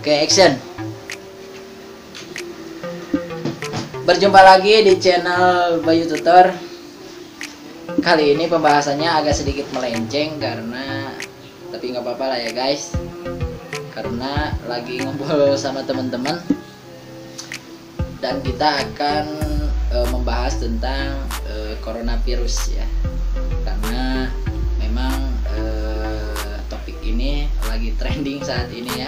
Oke, action. Berjumpa lagi di channel Bayu Tutor. Kali ini pembahasannya agak sedikit melenceng tapi nggak apa-apa lah ya guys. Karena lagi ngumpul sama teman-teman dan kita akan membahas tentang coronavirus ya. Karena memang topik ini lagi trending saat ini ya.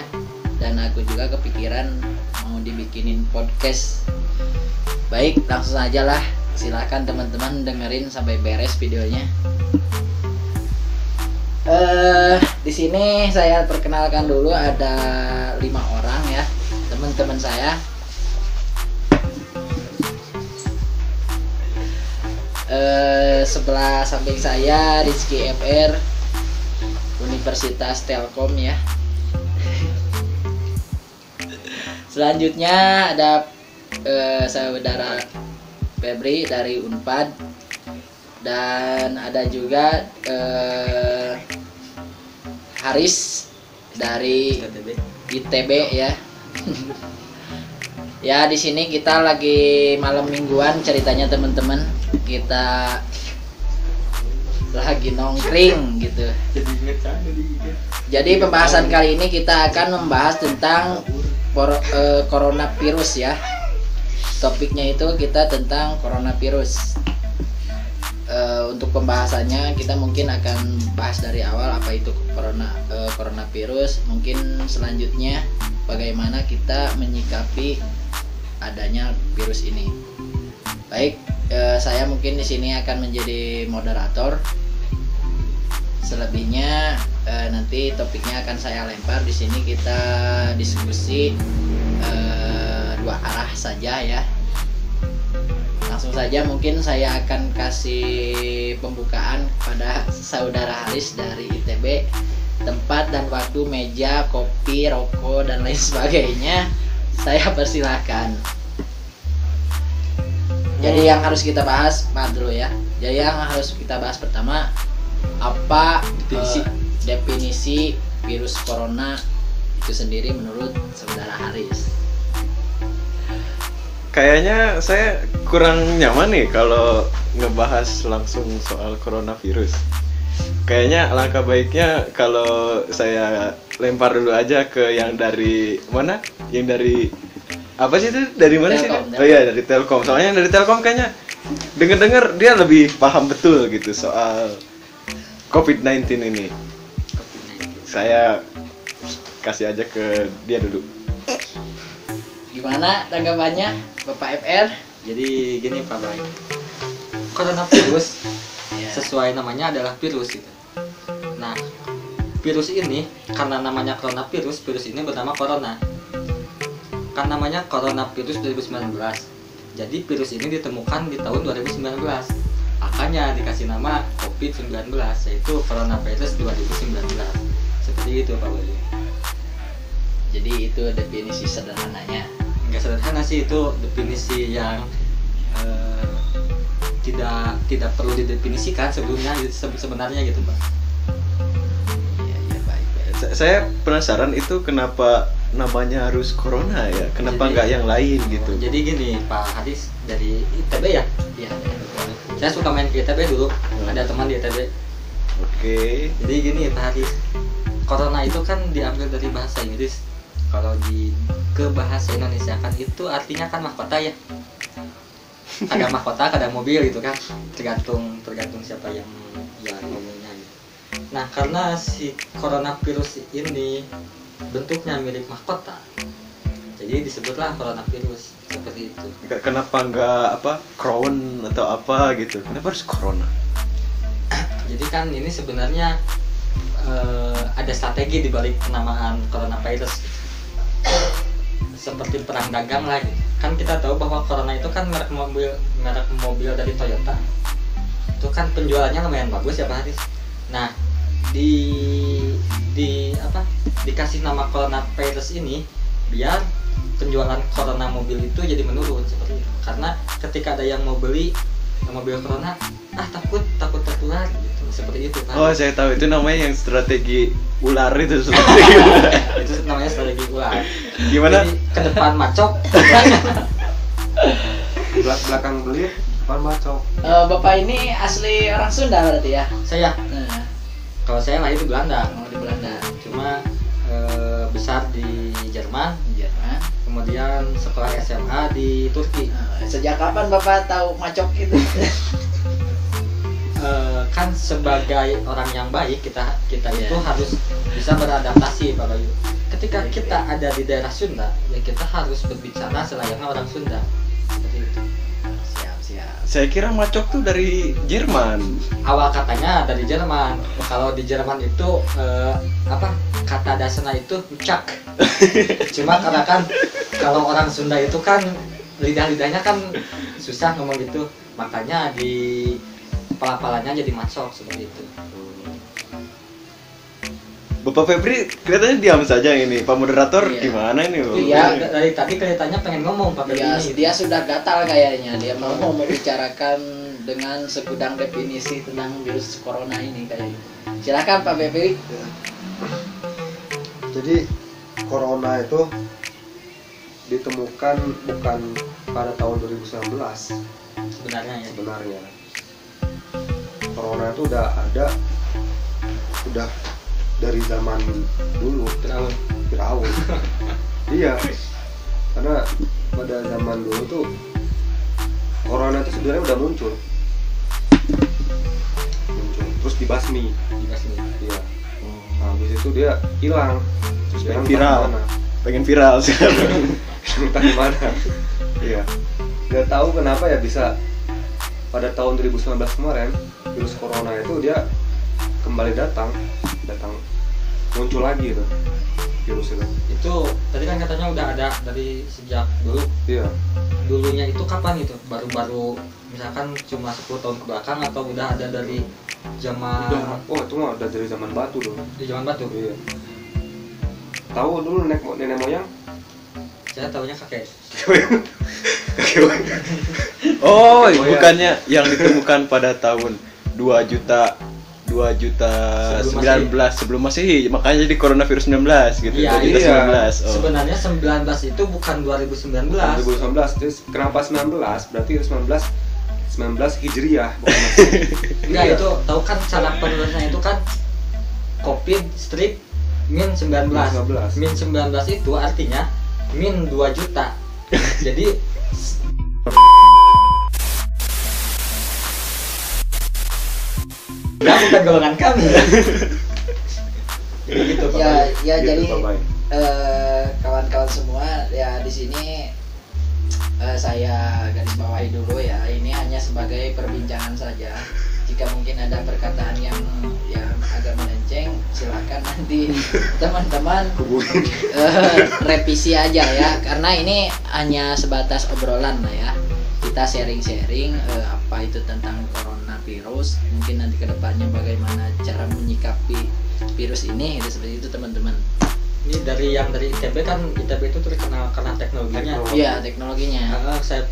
Dan aku juga kepikiran mau dibikinin podcast. Baik, langsung aja lah. Silahkan teman-teman dengerin sampai beres videonya. Di sini saya perkenalkan dulu, ada 5 orang ya, teman-teman saya. Sebelah samping saya Rizky FR, Universitas Telkom ya. Selanjutnya ada saudara Febri dari Unpad, dan ada juga Haris dari ITB ya. Ya, di sini kita lagi malam mingguan ceritanya teman-teman. Kita lagi nongkring gitu. Jadi pembahasan kali ini kita akan membahas tentang coronavirus ya. Topiknya itu kita tentang coronavirus. Untuk pembahasannya kita mungkin akan bahas dari awal apa itu coronavirus. Mungkin selanjutnya bagaimana kita menyikapi adanya virus ini. Baik, saya mungkin di sini akan menjadi moderator. Selebihnya nanti topiknya akan saya lempar. Di sini kita diskusi 2 arah saja ya. Langsung saja mungkin saya akan kasih pembukaan pada saudara Haris dari ITB. Tempat dan waktu, meja, kopi, rokok dan lain sebagainya saya persilahkan. Jadi yang harus kita bahas, dulu ya. Jadi yang harus kita bahas pertama, apa definisi virus corona itu sendiri menurut saudara Haris? Kayaknya saya kurang nyaman nih kalau ngebahas langsung soal coronavirus. Kayaknya alangkah baiknya kalau saya lempar dulu aja ke yang dari mana? Yang dari apa sih itu? Dari mana Telkom, sih? Oh iya, dari Telkom. Soalnya yang dari Telkom kayaknya denger-dengar dia lebih paham betul gitu soal COVID-19 ini. Saya kasih aja ke dia dulu. Gimana tanggapannya Bapak FR? Jadi gini Pak Bay, coronavirus sesuai namanya adalah virus gitu. Nah, virus ini karena namanya coronavirus, virus ini bernama corona. Kan namanya coronavirus 2019. Jadi virus ini ditemukan di tahun 2019. Makanya dikasih nama COVID-19, yaitu coronavirus 2019. Seperti itu Pak Bay. Jadi itu definisi sederhananya. Nggak sederhana sih, itu definisi yang tidak perlu didefinisikan sebelumnya sebenarnya gitu Pak. Iya baik. Saya penasaran itu kenapa namanya harus corona ya? Kenapa nggak yang lain gitu? Jadi gini Pak Haris dari ITB ya? Iya. Saya suka main ke ITB dulu. Ada teman di ITB. Oke. Jadi gini Pak Haris, corona itu kan diambil dari bahasa Inggris. Kalau ke bahasa Indonesia kan itu artinya kan mahkota ya. Ada mahkota, ada mobil gitu kan. Tergantung siapa yang ngomongnya gitu. Nah, karena si coronavirus ini bentuknya mirip mahkota, jadi disebutlah coronavirus seperti itu. Kenapa nggak crown atau apa gitu? Kenapa harus corona? Jadi kan ini sebenarnya ada strategi di balik penamaan coronavirus gitu. Seperti perang dagang lah gitu. Kan kita tahu bahwa corona itu kan merek mobil dari Toyota. Itu kan penjualannya lumayan bagus ya Pak Haris. Nah, dikasih nama coronavirus ini biar penjualan corona mobil itu jadi menurun seperti itu. Karena ketika ada yang mau beli mobil corona, takut tertular gitu. Seperti itu Pak. Oh, saya tahu itu namanya yang strategi ular itu itu namanya strategi ular. Gimana? Jadi ke depan macok. Belakang belit, depan macok. Bapak ini asli orang Sunda berarti ya? Saya, Nah, kalau saya lahir di Belanda, mau di Belanda. cuma besar di Jerman, Jerman. kemudian sekolah SMA di Turki. Sejak kapan Bapak tahu macok itu? Kan sebagai orang yang baik kita itu Iya. harus bisa beradaptasi Pak Bayu. Ketika kita ada di daerah Sunda, ya kita harus berbicara selayaknya orang Sunda. Seperti itu. Siap. Saya kira macok tuh dari Jerman. Awal katanya dari Jerman. Kalau di Jerman itu kata dasarnya itu ucak. Cuma karena kan kalau orang Sunda itu kan lidahnya kan susah ngomong gitu, makanya di pala-palanya jadi macok seperti itu. Bapak Febri kelihatannya diam saja ini. Pak moderator Iya. gimana ini? Bapak? Iya. Dari tadi kelihatannya pengen ngomong Pak Dia, Febri. dia sudah gatal kayaknya. Dia mau membicarakan dengan segudang definisi tentang virus corona ini kayaknya. Silakan Pak Bepi. Jadi corona itu ditemukan bukan pada tahun 2019 Sebenarnya ya. sebenarnya. Corona itu udah dari zaman dulu, Firaun. Iya, karena pada zaman dulu tuh corona itu sebenarnya udah muncul, terus dibasmi. Iya. Nah, habis itu dia hilang, terus Pengen entah viral. kemana. Pengen viral sekarang. Entah gimana. Iya. Gak tahu kenapa ya bisa pada tahun 2019 kemarin virus corona itu dia kembali datang muncul lagi itu virus itu. Itu tadi kan katanya udah ada dari sejak dulu. Iya. Dulunya itu kapan itu? Baru-baru misalkan cuma 10 tahun ke belakang atau udah ada dari zaman Itu mah udah dari zaman batu dong. di zaman batu? Iya. Tahu dulu nenek moyang? Saya tahunya kakek. Oh, bukannya yang ditemukan pada tahun 2.019 sebelum Masehi, makanya jadi coronavirus 19 gitu. Iya, 2019. Oh. Sebenarnya 19 itu bukan 2019. 2019. Terus kenapa 19? Berarti 19 Hijriah bukan Masehi. Enggak, Iya. itu tahu kan cara penulisannya itu kan COVID strip min 19. Min 19 itu artinya min 2 juta. Jadi ya bukan golongan kami. Jadi gitu Pak Ya, Bayu. ya Gitu, jadi Pak Bay. kawan-kawan semua ya di sini saya garis bawahi dulu ya. Ini hanya sebagai perbincangan saja. Jika mungkin ada perkataan yang agak melenceng, silakan nanti teman-teman revisi aja ya. Karena ini hanya sebatas obrolan lah ya. Kita sharing-sharing apa itu tentang coronavirus. Mungkin nanti kedepannya bagaimana cara menyikapi virus ini, gitu, seperti itu teman-teman. Ini dari ITB kan, ITB itu terkenal karena teknologinya. Iya, teknologinya. Saya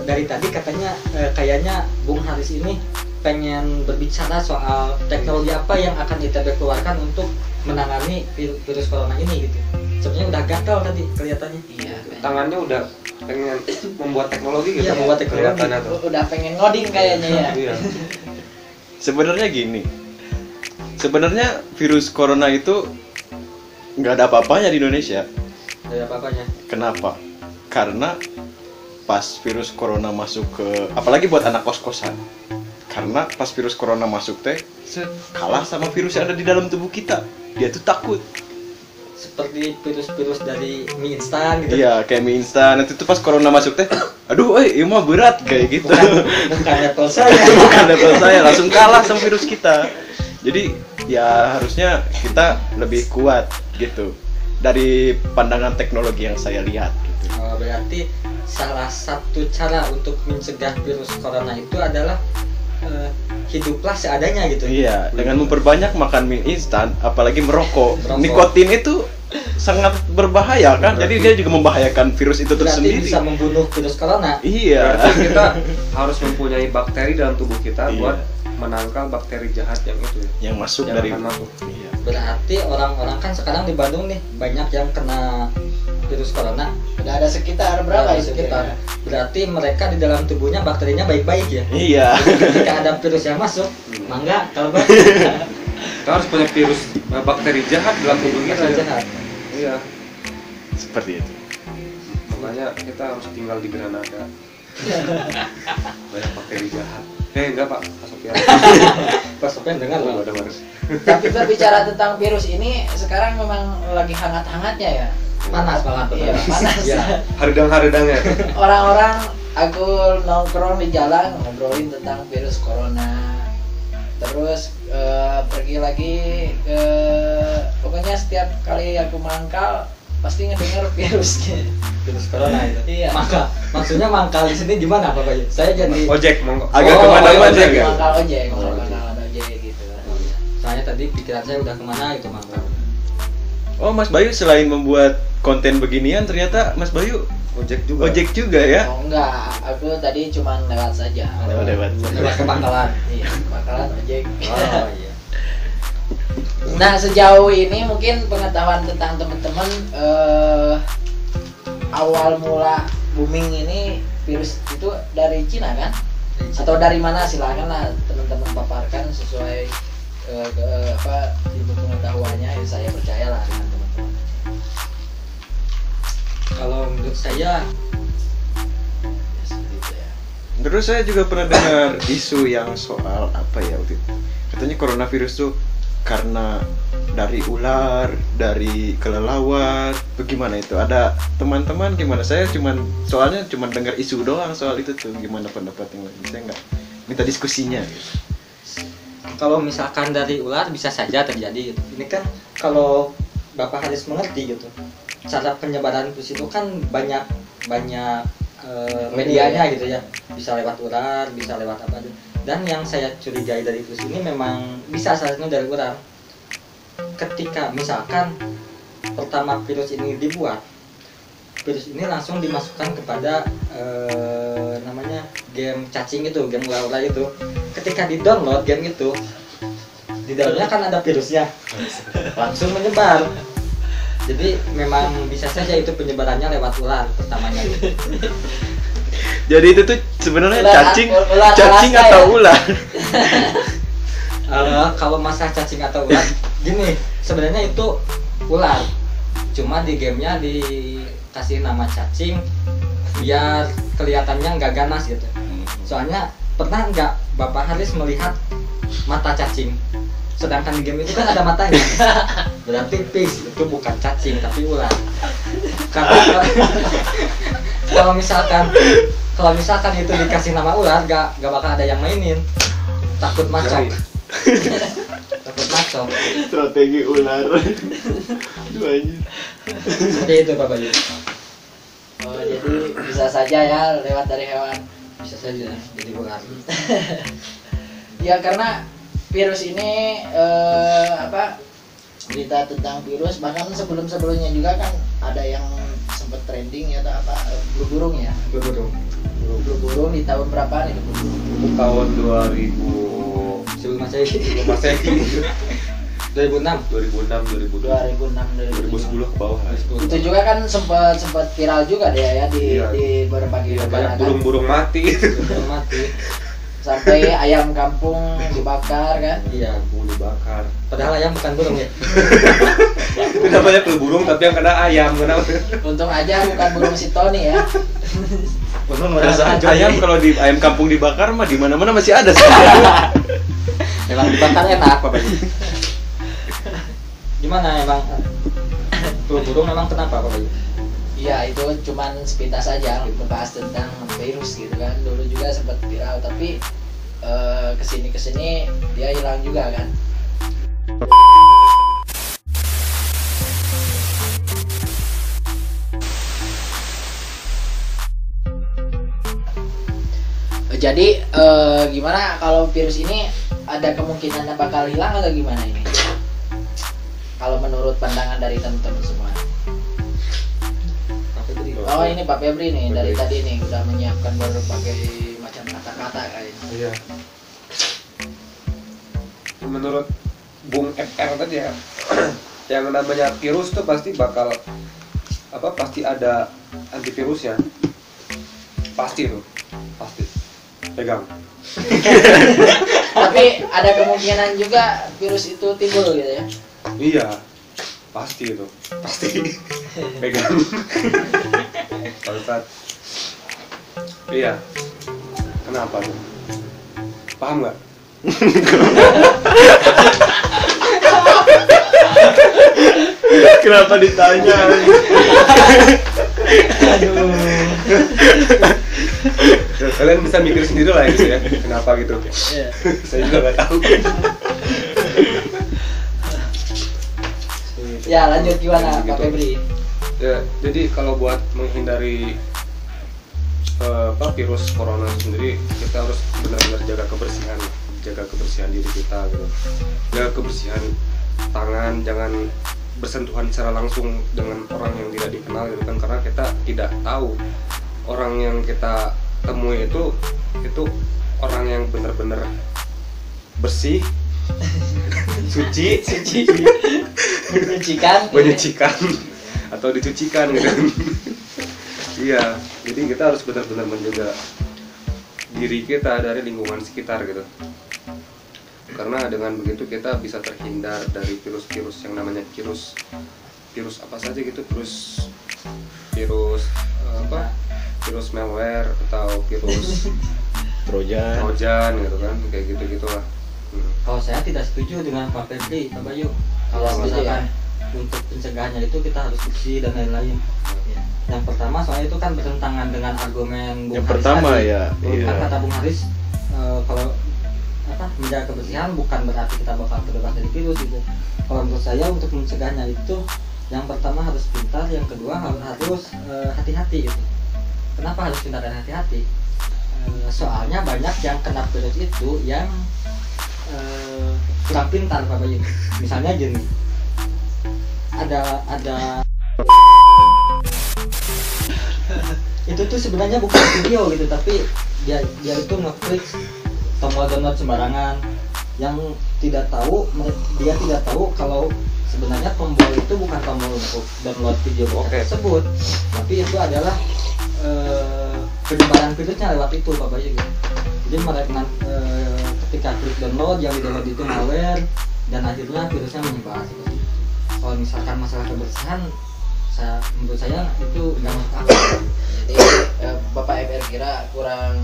dari tadi katanya kayaknya Bung Haris ini pengen berbicara soal teknologi apa yang akan ITB keluarkan untuk menangani virus corona ini gitu. Sebenarnya udah gagal tadi kelihatannya. Iya, Tangannya udah pengen membuat teknologi gitu. Iya, membuat teknologi. Kelihatannya tuh. udah pengen ngoding kayaknya ya. Iya. Sebenarnya gini. Sebenarnya virus corona itu nggak ada apa-apanya di Indonesia. Ada apa-apanya. Kenapa? Karena pas virus corona masuk ke, apalagi buat anak kos-kosan. Karena pas virus corona masuk kalah sama virus yang ada di dalam tubuh kita. Dia tuh takut. Seperti virus-virus dari mie instan gitu. Iya, kayak mie instan. Itu tuh pas corona masuk aduh, ini mah berat kayak gitu. Bukan level saya. Bukan level saya, langsung kalah sama virus kita. Jadi ya harusnya kita lebih kuat gitu dari pandangan teknologi yang saya lihat gitu. Berarti salah satu cara untuk mencegah virus corona itu adalah hiduplah seadanya gitu. Iya, dengan memperbanyak makan mie instan, apalagi merokok. Merokok. Nikotin itu sangat berbahaya kan, jadi dia juga membahayakan virus itu Berarti tersendiri. bisa membunuh virus corona. Iya. Berarti kita harus mempunyai bakteri dalam tubuh kita Iya. buat menangkal bakteri jahat yang itu ya. Yang masuk Yang dari akan masuk. Iya. Berarti orang-orang kan sekarang di Bandung nih banyak yang kena virus corona. Udah ada sekitar berapa itu sekitar? kira-kira? Berarti mereka di dalam tubuhnya bakterinya baik-baik ya. Iya. Ketika ada virus yang masuk, mangga kalau Bang. Kita harus punya virus bakteri jahat dalam tubuh kita. Jahat. Iya. Seperti itu. Makanya kita harus tinggal di Granada. Banyak bakteri jahat. Enggak Pak, Pak Sofian. Pas Sofian dengar Oh, Bang. ada baru. Tapi berbicara tentang virus ini sekarang memang lagi hangat-hangatnya ya. Panas banget. Iya, panas. Ya. Haridang-haridangnya. Orang-orang aku nongkrong di jalan ngobrolin tentang virus corona. Terus pergi lagi ke pokoknya setiap kali aku mangkal pasti ngedenger virusnya. Virus corona itu. Iya. Maksudnya mangkal di sini gimana Bapak? Saya jadi Ojek, monggo. Agak Oh, kemana-mana ojek kan? Mangkal ojek, Oh, mangkal ojek gitu. Soalnya tadi pikiran saya udah kemana gitu mangkal. Oh, Mas Bayu selain membuat konten beginian ternyata Mas Bayu Ojek juga. ojek juga ya? Oh enggak, aku tadi cuman lewat saja. Oh, lewat. Lewat ke pangkalan. Iya, pangkalan ojek. Oh iya. Nah sejauh ini mungkin pengetahuan tentang teman-teman awal mula booming ini virus itu dari Cina kan? Atau dari mana silakanlah teman-teman paparkan sesuai ilmu pengetahuannya. Ya, saya percayalah dengan teman-teman. Kalau menurut saya Ya, seperti itu ya. Terus saya juga pernah dengar isu yang soal apa ya waktu itu. Katanya coronavirus tuh karena dari ular, dari kelelawar, bagaimana itu? Ada teman-teman gimana? Saya soalnya cuman dengar isu doang soal itu tuh. Gimana pendapat yang lain? Saya nggak minta diskusinya. Gitu. kalau misalkan dari ular bisa saja terjadi gitu. Ini kan kalau Bapak Haris mengerti gitu. Cara penyebaran virus itu kan banyak medianya gitu ya. Bisa lewat ular, bisa lewat apa aja. Dan yang saya curigai dari virus ini memang bisa salah satunya dari ular. Ketika misalkan pertama virus ini dibuat, virus ini langsung dimasukkan kepada namanya game cacing itu, game ular-ular itu. Ketika di-download game itu, di dalamnya kan ada virusnya, langsung menyebar. Jadi memang bisa saja itu penyebarannya lewat ular pertamanya. Jadi itu tuh sebenarnya Ular- ular cacing Alaska atau ya? ular? Kalau masalah cacing atau ular, gini, sebenarnya itu ular. Cuma di gamenya dikasih nama cacing biar kelihatannya nggak ganas gitu. Soalnya pernah nggak Bapak Haris melihat mata cacing? Sedangkan di game itu kan ada matanya. Berarti fish itu bukan cacing tapi ular. Karena kalau misalkan itu dikasih nama ular, nggak bakal ada yang mainin. Takut macam. Takut macam. Strategi ular. Duanya. Seperti itu Pak Bayu. Oh, jadi bisa saja ya lewat dari hewan. Bisa saja jadi ular. Ya karena virus ini berita tentang virus bahkan sebelumnya juga kan ada yang sempat trending ya atau apa flu burung ya. Berburu. Flu burung di tahun berapa nih flu burung? Tahun 2000 Sebelum Masehi. sebelum Masehi. 2006. 2006, 2007, 2006 2010 ke bawah. Itu juga kan sempat viral juga dia ya di Iya. di berbagai Iya, negara banyak kan. burung-burung mati. Belum mati. Sampai ayam kampung dibakar kan. Iya. Burung dibakar. Padahal ayam bukan burung ya. Namanya flu burung tapi yang kena ayam kenapa? Untung aja bukan burung si Tony ya. Burung Perasaan ayam kalau di ayam kampung dibakar mah di mana-mana masih ada sih. Memang dibakar enak Pak Bayu. Gimana emang flu burung memang kenapa Pak Bayu? Iya itu cuman sepintas saja membahas tentang virus gitu kan. Dulu juga sempat viral tapi kesini dia hilang juga kan. Jadi gimana kalau virus ini ada kemungkinan bakal hilang atau gimana ini? Kalau menurut pandangan dari teman-teman semua. Oh ini Pak Febri nih dari tadi nih udah menyiapkan berbagai macam kata-kata kayaknya. Iya. Menurut Bung FR tadi ya, yang namanya virus tuh pasti bakal pasti ada antivirusnya, pasti tuh, pasti pegang. Tapi ada kemungkinan juga virus itu timbul gitu ya. Iya, pasti itu, pasti pegang. Bangsat. Iya, kenapa tuh? Paham nggak? Kenapa ditanya? Aduh. Kalian bisa mikir sendiri lah gitu ya, kenapa gitu? Iya. Saya juga nggak tahu. Ya lanjut gimana Pak Gitu. Febri? Ya, jadi kalau buat menghindari virus corona itu sendiri, kita harus benar-benar jaga kebersihan diri kita gitu. Jaga kebersihan tangan, jangan bersentuhan secara langsung dengan orang yang tidak dikenal gitu kan, karena kita tidak tahu orang yang kita temui itu orang yang benar-benar bersih, suci, menyucikan atau dicucikan gitu. Iya, jadi kita harus benar-benar menjaga diri kita dari lingkungan sekitar gitu. Karena dengan begitu kita bisa terhindar dari virus-virus yang namanya virus apa saja gitu, virus malware atau virus Trojan gitu kan, kayak gitu-gitulah. Kalau saya tidak setuju dengan Pak Febri, Pak Bayu. Kalau Tidak setuju, misalkan untuk pencegahannya itu kita harus bersih dan lain-lain. Ya. Yang pertama soalnya itu kan bertentangan dengan argumen Bung Yang Haris pertama tadi. ya, Kan iya. kata Bung Haris kalau menjaga kebersihan bukan berarti kita bakal terbebas dari virus gitu. Kalau menurut saya untuk mencegahnya itu yang pertama harus pintar, yang kedua harus hati-hati gitu. Kenapa harus pintar dan hati-hati? Soalnya banyak yang kena virus itu yang kurang pintar Pak Bayu. Misalnya gini, ada itu tuh sebenarnya bukan video gitu, tapi dia itu ngeklik tombol download sembarangan. Yang dia tidak tahu kalau sebenarnya tombol itu bukan tombol untuk download video tersebut, tapi itu adalah penyebaran virusnya lewat itu Pak Bayu gitu. Jadi mereka ketika klik download, yang di download itu malware dan akhirnya virusnya menyebar gitu. Kalau misalkan masalah kebersihan, menurut saya itu nggak masuk akal. Jadi Bapak FR kira kurang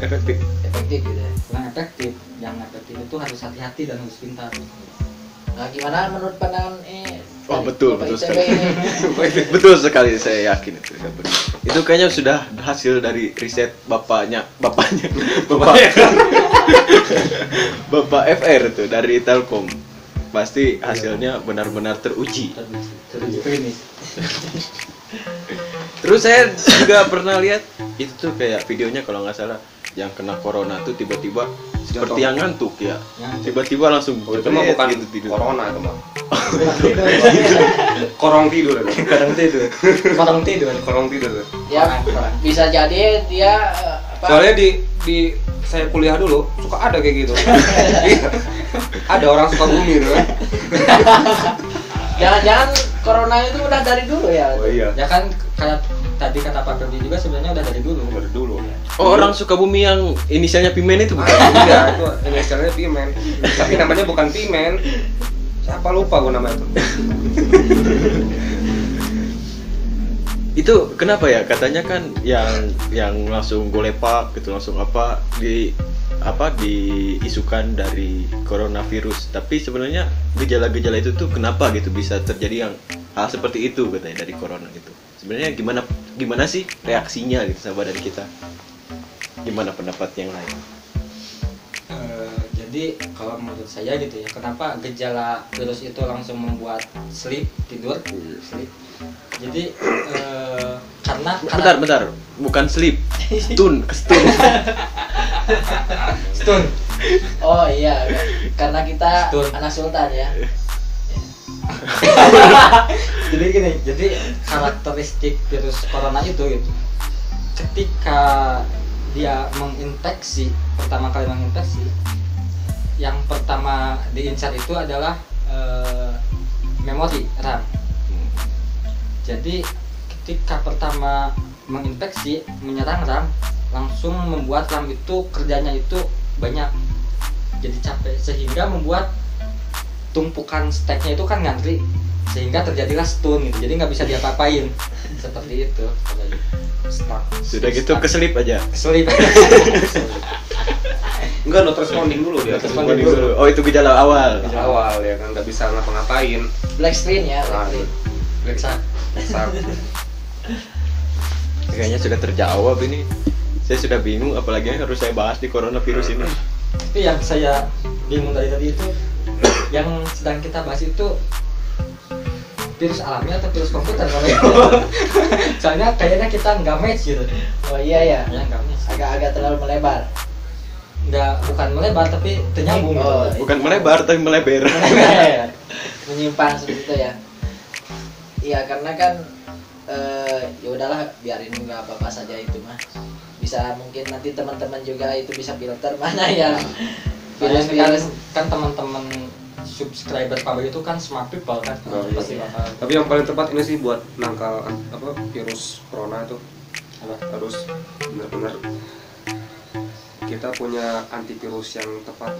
Efektif. gitu ya. Kurang efektif. Yang efektif itu harus hati-hati dan harus pintar. Nah gimana menurut pandangan Oh betul Bapak sekali. ITB ini? Betul sekali, saya yakin itu. Itu kayaknya sudah hasil dari riset bapak Bapak FR itu dari Telkom. Pasti hasilnya benar-benar teruji. Teruji klinis. Terus saya juga pernah lihat itu tuh kayak videonya kalau nggak salah yang kena corona tuh tiba-tiba seperti yang ngantuk ya. Tiba-tiba langsung Oh, itu mah bukan gitu tidur. corona itu mah. Korong tidur itu. Korong tidur. Ya bisa jadi dia Soalnya di saya kuliah dulu suka ada kayak gitu. Iya. Ada orang suka bumi gitu kan. jangan-jangan corona itu udah dari dulu ya. Oh iya. Ya kan kayak tadi kata Pak Febri juga sebenarnya udah dari dulu. Dari dulu. Oh, orang Sukabumi yang inisialnya Pimen itu bukan? Iya, itu inisialnya Pimen. Tapi namanya bukan Pimen. Siapa lupa gua nama itu. Itu kenapa ya? Katanya kan yang langsung golepak gitu, langsung diisukan dari coronavirus. Tapi sebenarnya gejala-gejala itu tuh kenapa gitu bisa terjadi yang hal seperti itu katanya dari corona gitu. Sebenarnya gimana sih reaksinya gitu sama badan kita? Gimana pendapat yang lain? Jadi kalau menurut saya gitu ya, kenapa gejala virus itu langsung membuat tidur. Jadi karena Bentar, bukan sleep, stun. stun. Oh iya, karena kita Betul. anak sultan ya. Jadi gini, karakteristik virus corona itu gitu. Ketika dia pertama kali menginfeksi, yang pertama diincar itu adalah memori RAM. Jadi ketika pertama menginfeksi, menyerang RAM, langsung membuat RAM itu kerjanya itu banyak, jadi capek, sehingga membuat tumpukan stacknya itu kan ngantri, sehingga terjadilah stun gitu, jadi nggak bisa diapa-apain. Seperti itu. Stuck. Sudah gitu keselip aja. Keselip. Enggak, not responding dulu dia. Not responding dulu. Oh, itu gejala awal. Di awal ya kan nggak bisa ngapa-ngapain. Black screen ya, black Nah, screen. Reksa. Stuck. Kayaknya sudah terjawab ini. Saya sudah bingung apalagi yang harus saya bahas di coronavirus ini. Tapi yang saya bingung dari tadi itu, yang sedang kita bahas itu virus alami atau virus komputer namanya. Soalnya kayaknya kita nggak match gitu. Oh iya ya, Ya nggak match. agak terlalu melebar. Bukan melebar tapi ternyambung gitu. Oh, Bukan melebar tapi melebar. menyimpang seperti itu ya. Iya, karena kan ya udahlah, biarin, nggak apa-apa saja itu mah. Bisa mungkin nanti teman-teman juga itu bisa filter mana yang Virus kan teman-teman subscriber Pak itu kan smart people kan. Oh, iya. Pasti bakal Tapi yang paling tepat ini sih buat nangkal apa virus corona itu apa? harus benar-benar kita punya antivirus yang tepat.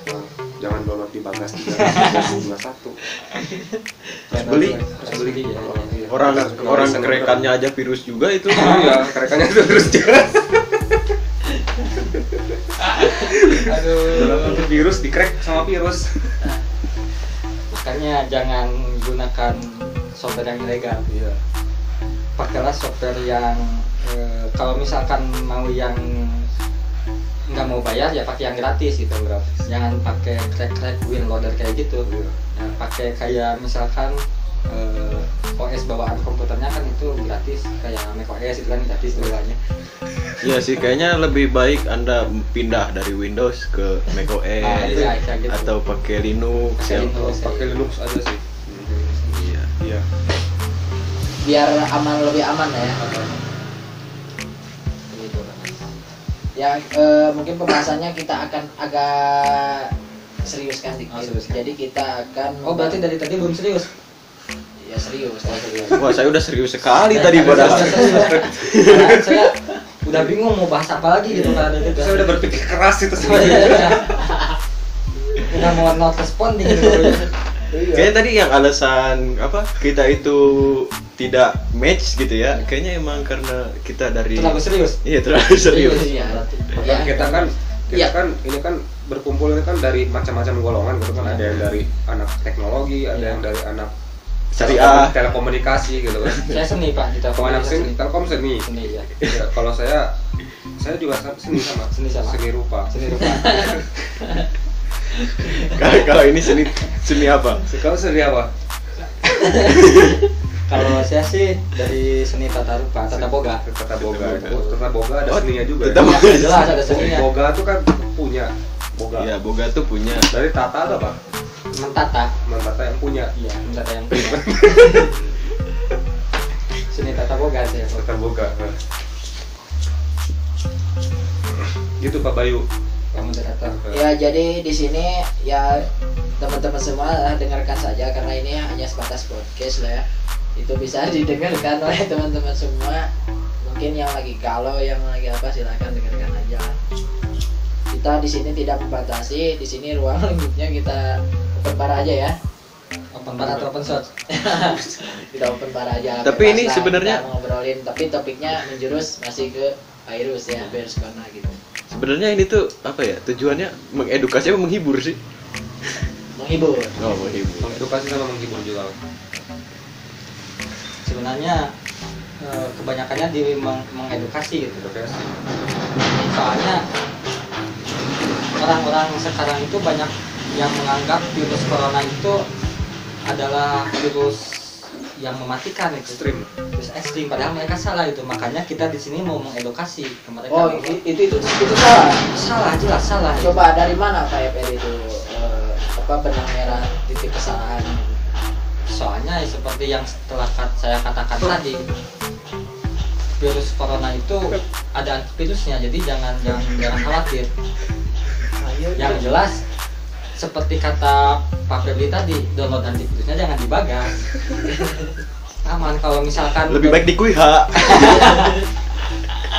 Nah, jangan download di Bagas 321. Beli. Harus beli ya. Iya. Orang kerekannya aja virus juga itu. Iya, kerekannya itu terus jelas. Aduh. Untuk virus di-crack sama virus. Makanya jangan gunakan software yang ilegal. Iya. Pakailah software yang kalau misalkan mau yang nggak mau bayar ya pakai yang gratis gitu bro. Jangan pakai crack WinLoader kayak gitu. Ya, pakai kayak misalkan OS bawaan komputernya kan itu gratis, kayak macOS itu kan gratis semuanya. Iya sih, kayaknya lebih baik Anda pindah dari Windows ke macOS Iya, kayak gitu. atau pakai Linux ya. Pakai Linux aja sih. Iya. Iya. biar lebih aman ya. Ya mungkin pembahasannya kita akan agak serius kan dikit. Serius kan? Jadi kita akan Oh berarti dari tadi belum serius? ya serius. Wah, saya udah serius sekali tadi padahal. Karena saya udah bingung mau bahas apa lagi gitu kan itu. Saya udah berpikir keras itu Oh, iya. Udah mau not responding gitu. Kayaknya tadi yang alasan apa kita itu tidak match gitu ya. Kayaknya emang karena kita dari Terlalu serius. Iya, terlalu serius. Iya. Ya, kita kan Iya. ini kan berkumpul ini kan dari macam-macam golongan gitu kan, ada yang dari anak teknologi, ada yang dari anak Syariah. telekomunikasi gitu kan. Saya seni Pak di Kalau anak seni. Telkom seni. Seni ya. Ya, kalau saya juga seni sama. Seni sama. Seni rupa. Seni rupa. Kalau ini seni apa? Kalau seni apa? Kalau saya sih dari seni tata rupa, tata boga. Tata boga. Tata boga. Oh, tata boga ada Oh, seninya juga. tata boga. Ya, jelas ada seninya. Boga tuh kan punya. Boga. Iya, boga tuh punya. Dari tata atau apa? Mentata. Mentata yang punya. Iya, mentata yang punya. Seni tata boga saya. Tata boga. Gitu Pak Bayu. Yang moderator. Ya, jadi di sini ya teman-teman semua dengarkan saja karena ini hanya sebatas podcast lah ya. Itu bisa didengarkan oleh teman-teman semua. Mungkin yang lagi galau, yang lagi apa, silakan dengarkan aja. Kita di sini tidak membatasi, di sini ruang lingkupnya kita open bar aja ya. Open bar atau open source? Kita open bar aja. Tapi bebas ini lah, sebenarnya- kita ngobrolin, tapi topiknya menjurus masih ke virus ya, virus corona gitu. Sebenarnya ini tuh apa ya? Tujuannya mengedukasi apa menghibur sih? Menghibur. Oh, menghibur. Mengedukasi sama menghibur juga. Sebenarnya kebanyakannya di mengedukasi gitu. Edukasi. Soalnya orang-orang sekarang itu banyak yang menganggap virus corona itu adalah virus yang mematikan itu, virus ekstrim, padahal mereka salah itu. Makanya kita di sini mau mengedukasi ke mereka. Oh, bahwa itu salah. salah, jelas salah. Coba dari mana Pak FR itu benang merah titik kesalahan? Soalnya seperti yang setelah saya katakan tadi, virus corona itu ada antivirusnya, jadi jangan khawatir. Yang jelas seperti kata Pak Febri tadi, download antivirusnya jangan dibagas. aman. Kalau misalkan Lebih baik di Kuiha.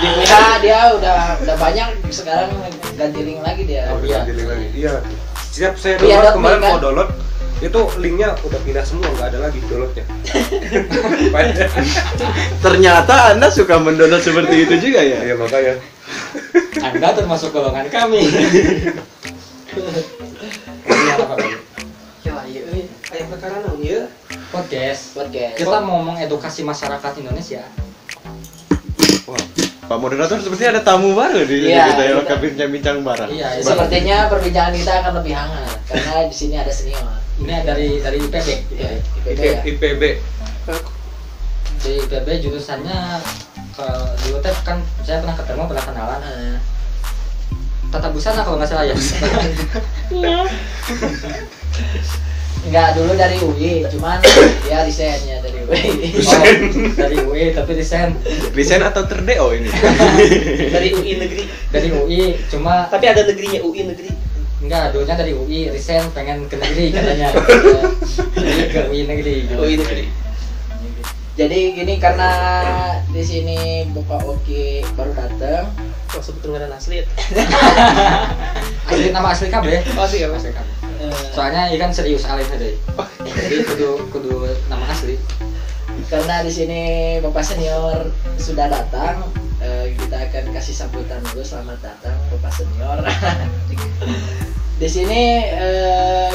Di WA dia udah banyak sekarang, ganti link lagi dia. Oh, Iya. ganti link lagi. Iya. Setiap saya Iya, download kemarin kan? mau download itu linknya udah pindah semua, nggak ada lagi downloadnya. Ternyata Anda suka mendownload seperti itu juga ya? Iya makanya. Anda termasuk golongan kami. Iya, apa lagi? Ya, iya, kayak perkara naon ya? Podcast. Podcast. Kita mau mengedukasi masyarakat Indonesia. Wah, Pak moderator sepertinya ada tamu baru di sini Iya, kita yang kita- akan bincang-bincang bareng. Iya, Ya, sepertinya perbincangan kita akan lebih hangat karena di sini ada senior. Ini dari IPB. Iya, IPB ya. IPB. Di IPB jurusannya ke dulu teh kan saya pernah ketemu, pernah kenalan. Nah, Tata busana kalau nggak salah ya. enggak, dulu dari UI, cuman ya desainnya dari UI. Oh, dari UI tapi desain Resign atau terdeo ini? Dari UI negeri. dari UI, cuma Tapi ada negerinya UI negeri. enggak, dulunya dari UI, resign pengen ke negeri katanya. Jadi ke UI negeri. gitu. UI negeri. Jadi gini, karena di sini Bapak Oki baru datang. Kok sebut ngaran asli ya? Asli nama asli KB. Oh, sih ya, Mas. Asli KB. Soalnya ikan serius alih tadi. Jadi kudu nama asli. Karena di sini Bapak senior sudah datang, kita akan kasih sambutan dulu, selamat datang Bapak senior. Di sini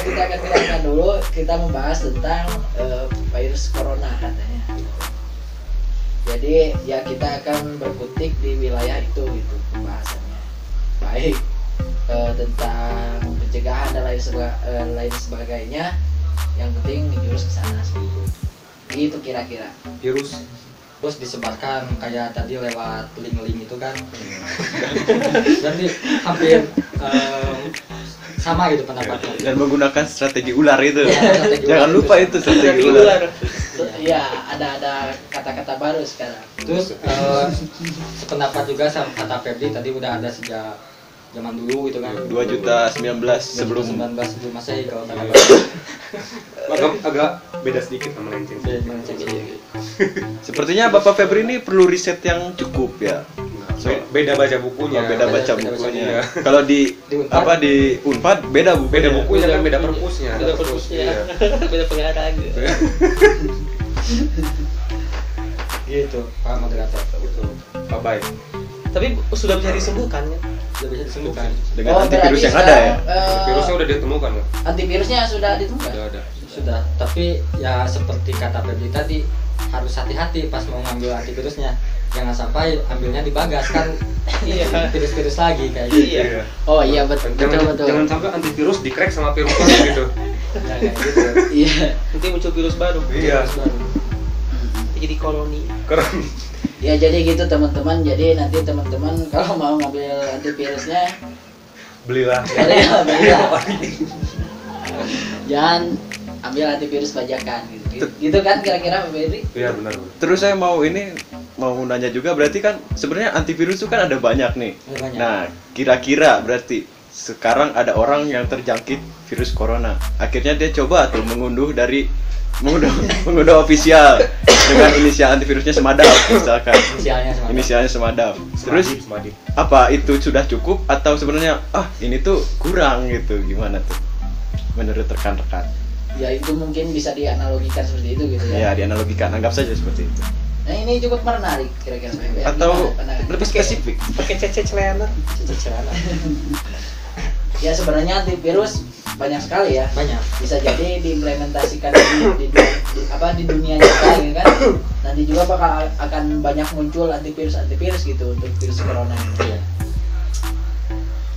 kita akan kenalkan dulu, kita membahas tentang virus corona katanya. Jadi ya kita akan berkutik di wilayah itu gitu pembahasannya. Baik tentang pencegahan dan lain sebagainya. Yang penting menjurus ke sana seperti itu. Gitu kira-kira. Virus. Terus disebarkan kayak tadi lewat link-link itu kan. Jadi hampir sama gitu pendapatnya. Dan menggunakan strategi ular itu. Iya, strategi Jangan ular lupa itu strategi ular. Iya, ada kata-kata baru sekarang. Terus sependapat juga sama kata Febri tadi udah ada sejak zaman dulu gitu kan. 2.019 sebelum 19 sebelum Masehi kalau nggak Agak beda sedikit sama Lenceng. Sepertinya Bapak Febri ini perlu riset yang cukup ya. Beda baca bukunya. Beda baca beda bukunya. bukunya. Kalau di Di Unpad? apa di Unpad beda bukunya. Beda bukunya kan beda perpusnya. Beda perpusnya. Iya. Beda pengarang. gitu Pak moderator. Itu. Pak baik. Tapi sudah bisa disembuhkan ya. Sudah bisa disembuhkan. Dengan Oh, antivirus berarti yang ada ya. sekarang, Virusnya udah ditemukan kan? antivirusnya sudah ditemukan. Ada. Sudah, tapi ya seperti kata Febri tadi harus hati-hati pas mau ngambil antivirusnya. Jangan sampai ambilnya di bagas kan. Iya. Virus-virus lagi kayak gitu. Iya. Oh iya betul Jangan, betul. jangan sampai antivirus di-crack sama virus baru gitu. Ya, kayak gitu. Iya. Nanti muncul virus baru. Iya. Virus baru. Jadi koloni. Keren. Ya jadi gitu teman-teman. Jadi nanti teman-teman kalau mau ngambil antivirusnya Belilah. boleh ya, boleh ya. Jangan ambil antivirus bajakan gitu. Gitu kan kira-kira Pak Febri? Iya benar. Terus saya mau nanya juga, berarti kan sebenarnya antivirus itu kan ada banyak nih. Ada banyak. Nah, kira-kira berarti sekarang ada orang yang terjangkit virus corona. Akhirnya dia coba tuh mengunduh official dengan inisial antivirusnya Semadap misalkan. Inisialnya sama. Inisialnya Semadap. Terus Semadip. apa itu sudah cukup atau sebenarnya ini tuh kurang gitu, gimana tuh menurut rekan-rekan? Ya itu mungkin bisa dianalogikan seperti itu gitu Ya, ya. dianalogikan, anggap saja seperti itu. Nah ini cukup menarik kira-kira Pak Febri. Atau Gimana pandangan? lebih spesifik. Pakai cece celana. Celana. Ya sebenarnya antivirus banyak sekali ya. Banyak. Bisa jadi diimplementasikan di dunia nyata gitu kan. Nanti juga akan banyak muncul antivirus gitu untuk virus corona ini. Iya.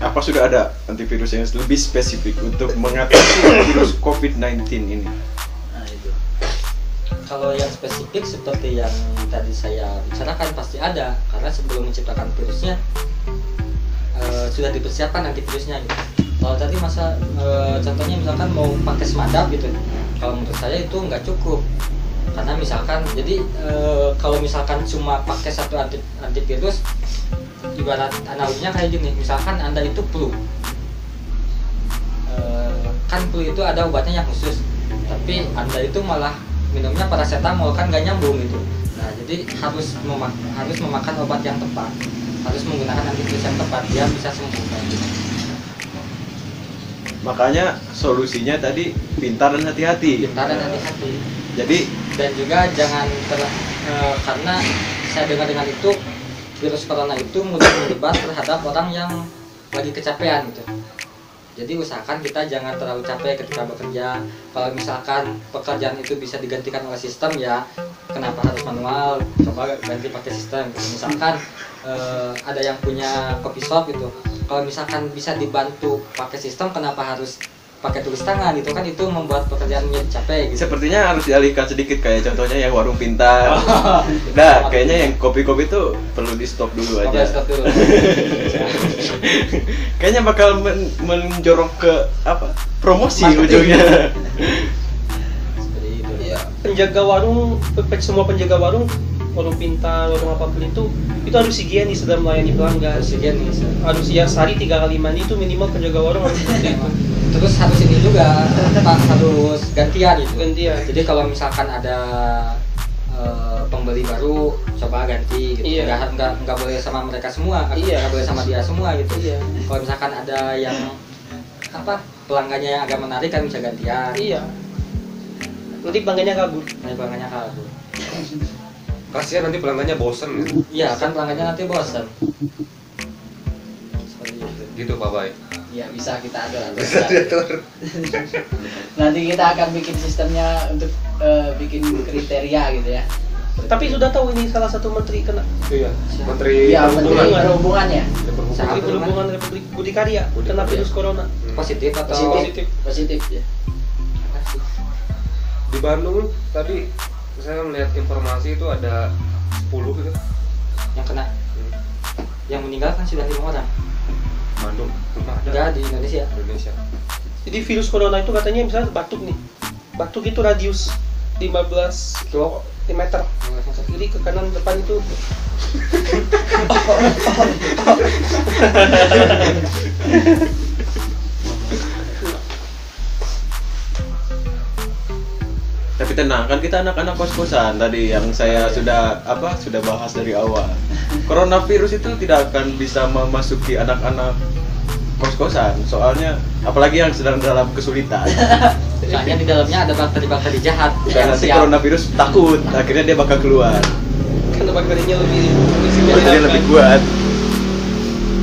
Apa sudah ada antivirus yang lebih spesifik untuk mengatasi virus COVID-19 ini? Nah itu. Kalau yang spesifik seperti yang tadi saya bicarakan pasti ada, karena sebelum menciptakan virusnya sudah dipersiapkan antivirusnya gitu. Kalau tadi contohnya misalkan mau pakai Semadap gitu, kalau menurut saya itu nggak cukup, karena misalkan jadi kalau misalkan cuma pakai satu antivirus, ibarat analoginya kayak gini, misalkan Anda itu flu, kan flu itu ada obatnya yang khusus, tapi Anda itu malah minumnya paracetamol kan nggak nyambung gitu. Nah jadi harus memakan obat yang tepat, harus menggunakan antivirus yang tepat, dia bisa sembuh kan. Makanya solusinya tadi pintar dan hati-hati. Pintar dan hati-hati. Jadi Dan juga jangan karena saya dengar itu virus corona itu mudah menyebar terhadap orang yang lagi kecapean gitu. Jadi usahakan kita jangan terlalu capek ketika bekerja. Kalau misalkan pekerjaan itu bisa digantikan oleh sistem, ya kenapa harus manual? Coba ganti pakai sistem. Misalkan ada yang punya coffee shop gitu. Kalau misalkan bisa dibantu pakai sistem, kenapa harus pakai tulis tangan gitu kan, itu membuat pekerjaan menjadi capek gitu. sepertinya harus dialihkan sedikit, kayak contohnya yang warung pintar. Nah, kayaknya yang kopi-kopi itu perlu di stop dulu aja. Oke, stop dulu. Kayaknya bakal menjorok ke apa? Promosi Marketing. ujungnya. Seperti itu. Ya, penjaga warung, semua penjaga warung pintar, warung apapun itu harus higienis dalam melayani pelanggan. Harus higienis. Harus ya sehari 3 kali mandi itu minimal penjaga warung harus seperti itu. Terus harus ini juga, harus gantian gitu. Gantian. Jadi kalau misalkan ada pembeli baru, coba ganti gitu. Iya. Nggak boleh sama mereka semua, Iya. nggak boleh sama dia semua gitu. Iya. Kalau misalkan ada yang pelanggannya yang agak menarik kan bisa gantian. Iya. Nanti pelanggannya kabur. Nah, pelanggannya kabur. Kasihan nanti pelanggannya bosen gitu. Iya kan, pelanggannya nanti bosan. Seperti itu. Gitu Pak Bay. Ya bisa kita atur. Bisa diatur. Nanti kita akan bikin sistemnya untuk bikin kriteria gitu ya. Tapi sudah tahu ini salah satu menteri kena. Iya. Menteri Iya, Menteri Perhubungan. Perhubungan ya. Menteri Perhubungan Republik Budi Karya kena virus corona. Positif atau Positif. Positif ya. Di Bandung tadi saya melihat informasi itu ada 10 gitu. yang kena? Yang meninggal kan sudah 5 orang. Bandung ada Enggak, di Indonesia. Indonesia. Jadi virus corona itu katanya misalnya batuk nih. Batuk itu radius 15 meter. Kiri ke kanan depan itu. Tapi tenang, kan kita anak-anak kos-kosan tadi yang saya sudah bahas dari awal. Coronavirus itu tidak akan bisa memasuki anak-anak kos-kosan, soalnya apalagi yang sedang dalam kesulitan. Soalnya di dalamnya ada bakteri-bakteri jahat Dan yang nanti siap. coronavirus takut, akhirnya dia bakal keluar. Karena bakterinya lebih Bakterinya lebih kuat.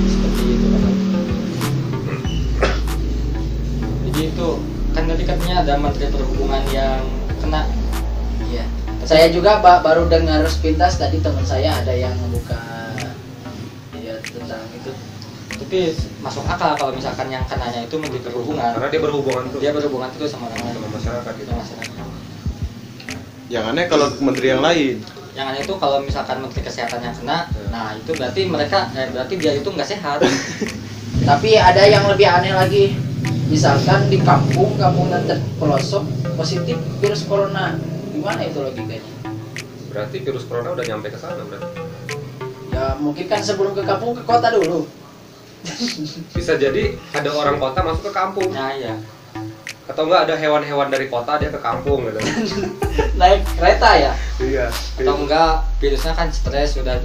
Seperti itu kan. Jadi itu kan tadi katanya ada Menteri Perhubungan yang kena. Iya. Saya juga baru dengar sepintas tadi, teman saya ada yang buka ya tentang itu. Tapi masuk akal kalau misalkan yang kenanya itu Menteri Perhubungan. Karena dia berhubungan terus Dia berhubungan terus sama orang sama masyarakat gitu. sama masyarakat. Yang aneh kalau menteri yang lain. Yang aneh itu kalau misalkan Menteri Kesehatan yang kena, nah itu berarti berarti dia itu nggak sehat. Tapi ada yang lebih aneh lagi. Misalkan di kampung dan terpelosok positif virus corona, gimana itu logikanya? Berarti virus corona udah nyampe ke sana berarti. Ya mungkin kan sebelum ke kampung ke kota dulu. Bisa jadi ada orang kota masuk ke kampung. Nah ya. Atau enggak ada hewan-hewan dari kota dia ke kampung gitu. Naik kereta ya? Iya. Atau enggak virusnya kan stres, sudah